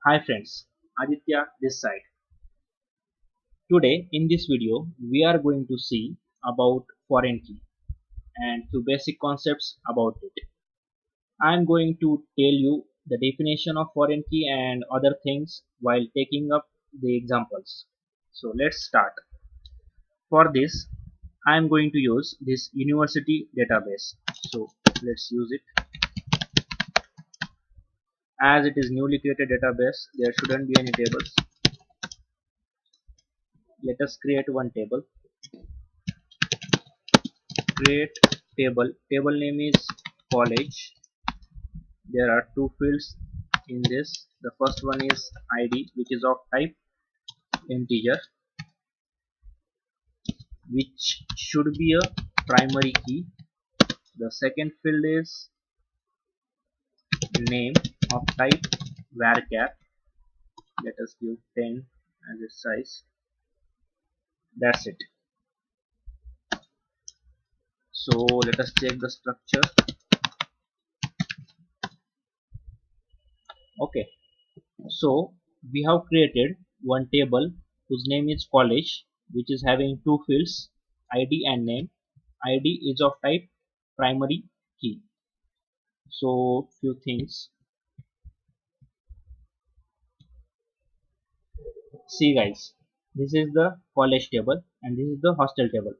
Hi friends, Aditya this side. Today in this video we are going to see about foreign key and few basic concepts about it. I am going to tell you the definition of foreign key and other things while taking up the examples. So let's start. For this I am going to use this university database. So let's use it. As it is newly created database, there shouldn't be any tables. Let us create one table. Create table name is college. There are two fields in this. The first one is id, which is of type integer, which should be a primary key. The second field is name of type varchar. Let us give 10 as its size. That's it. So let us check the structure. Okay, so we have created one table whose name is college, which is having two fields, id and name. Id is of type primary key. So few things. See guys, this is the college table and this is the hostel table.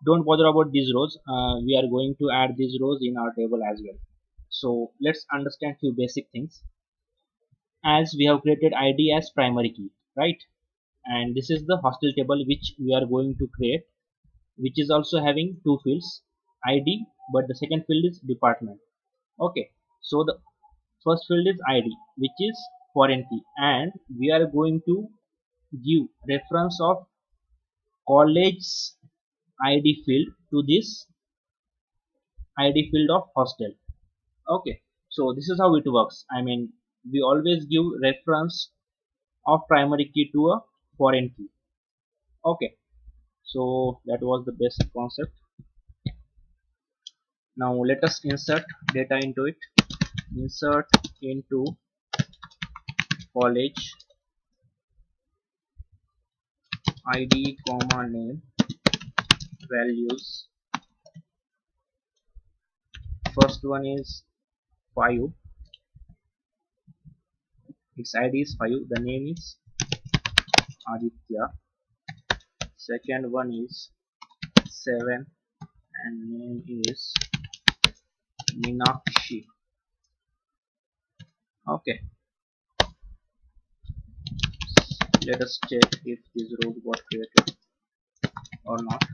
Don't bother about these rows. We are going to add these rows in our table as well. So let's understand few basic things. As we have created id as primary key, right? And this is the hostel table which we are going to create, which is also having two fields, id, but the second field is department. Okay, so the first field is id, which is foreign key, and we are going to give reference of college id field to this id field of hostel. Okay, so this is how it works. I mean, we always give reference of primary key to a foreign key. Okay, so that was the basic concept. Now let us insert data into it. Insert into college id comma name values. First one is 5, its id is 5, the name is Aditya. Second one is 7 and name is Meenakshi. Okay, let us check if this row got created or not.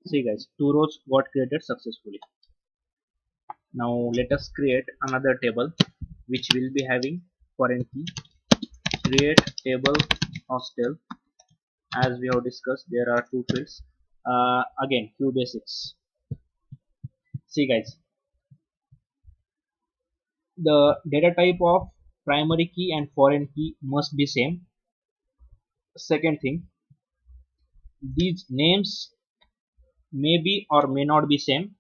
See guys, two rows got created successfully. Now let us create another table which will be having foreign key. Create table hostel. As we have discussed, there are two fields. Again, few basics. See guys, the data type of primary key and foreign key must be same. Second thing, these names may be or may not be same.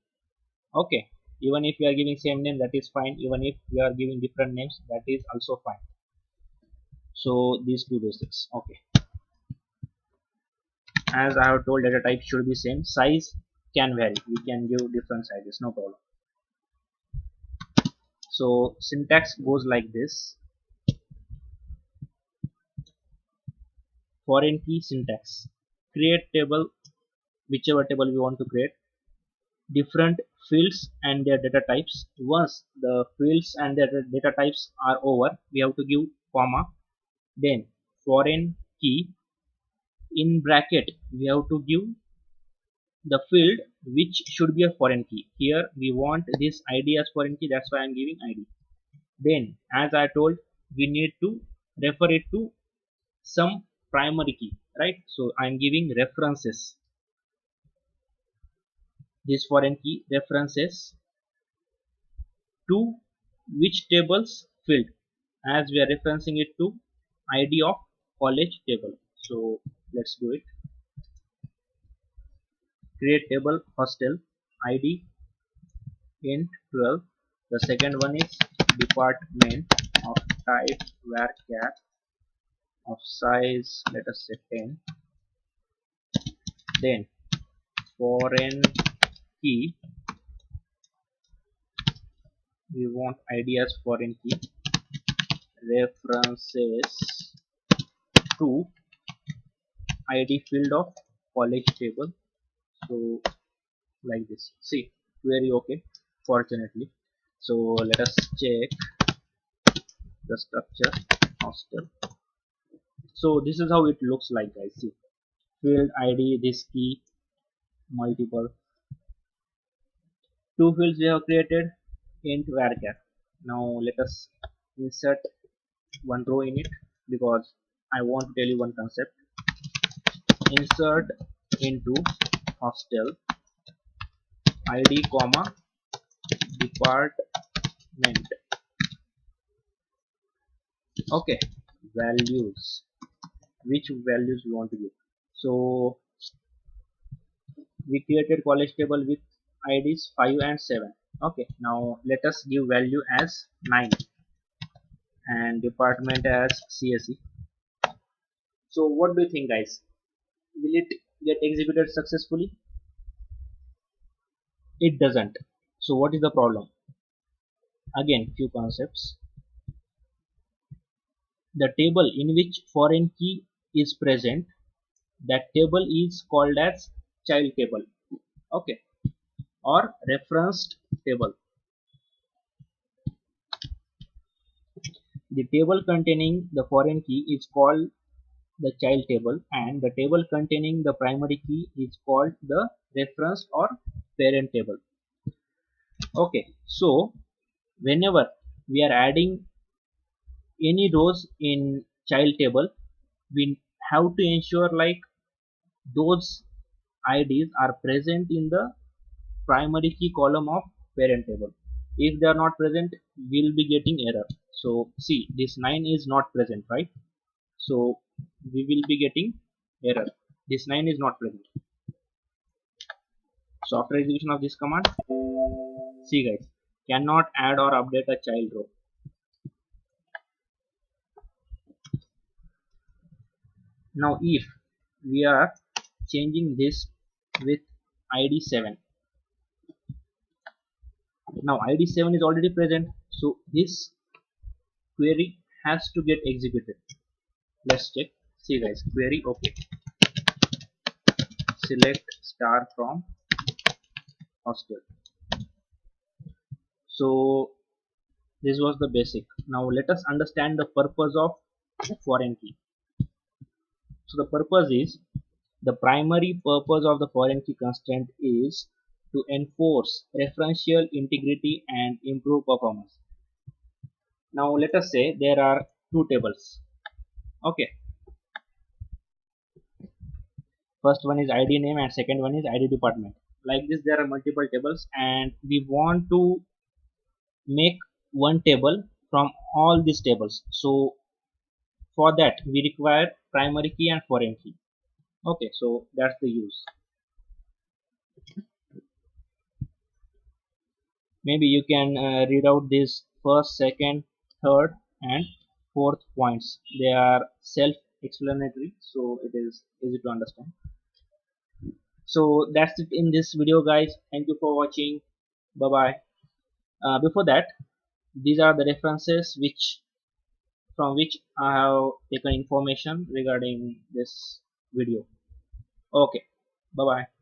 Okay, even if we are giving same name, that is fine. Even if we are giving different names, that is also fine. So these two basics. Okay, as I have told, data type should be same. Size can vary, we can give different sizes, no problem. So syntax goes like this. Foreign key syntax: create table, whichever table we want to create, different fields and their data types. Once the fields and their data types are over, we have to give comma, then foreign key, in bracket we have to give the field which should be a foreign key. Here we want this id as foreign key, that's why I'm giving id. Then as I told, we need to refer it to some primary key, right? So I'm giving references, this foreign key references to which tables field, as we are referencing it to id of college table. So let's do it. Create table hostel id int 12. The second one is department of type varchar of size, let us say 10. Then foreign key, we want id as foreign key, references to id field of college table. So like this, see, very okay, fortunately. So let us check the structure hostel. So this is how it looks like, guys. See, field id, this key, multiple, two fields we have created, int varchar. Now let us insert one row in it, because I want to tell you one concept. Insert into hostel id comma department. Okay, values, which values we want to give. So we created college table with IDs 5 and 7. Okay, now let us give value as 9 and department as CSE. So what do you think, guys? Will it get executed successfully? It doesn't. So what is the problem? Again, few concepts. The table in which foreign key is present, that table is called as child table, okay, or referenced table. The table containing the foreign key is called the child table, and the table containing the primary key is called the reference or parent table. Okay, so whenever we are adding any rows in child table, we have to ensure like those IDs are present in the primary key column of parent table. If they are not present, we'll be getting error. So see, this 9 is not present, right? So we will be getting error. This 9 is not present. So after execution of this command, see guys, cannot add or update a child row. Now if we are changing this with ID 7, now ID 7 is already present, so this query has to get executed. Let's check. See guys, query okay. Select star from hostel. So this was the basic. Now let us understand the purpose of foreign key. So the purpose is, the primary purpose of the foreign key constraint is to enforce referential integrity and improve performance. Now let us say there are two tables. Okay, first one is ID name and second one is ID department. Like this, there are multiple tables and we want to make one table from all these tables. So for that we require primary key and foreign key. Okay, so that's the use. Maybe you can read out this first, second, third and fourth points. They are self-explanatory, so it is easy to understand. So that's it in this video, guys. Thank you for watching. Bye bye. Before that, these are the references from which I have taken information regarding this video. Okay, bye bye.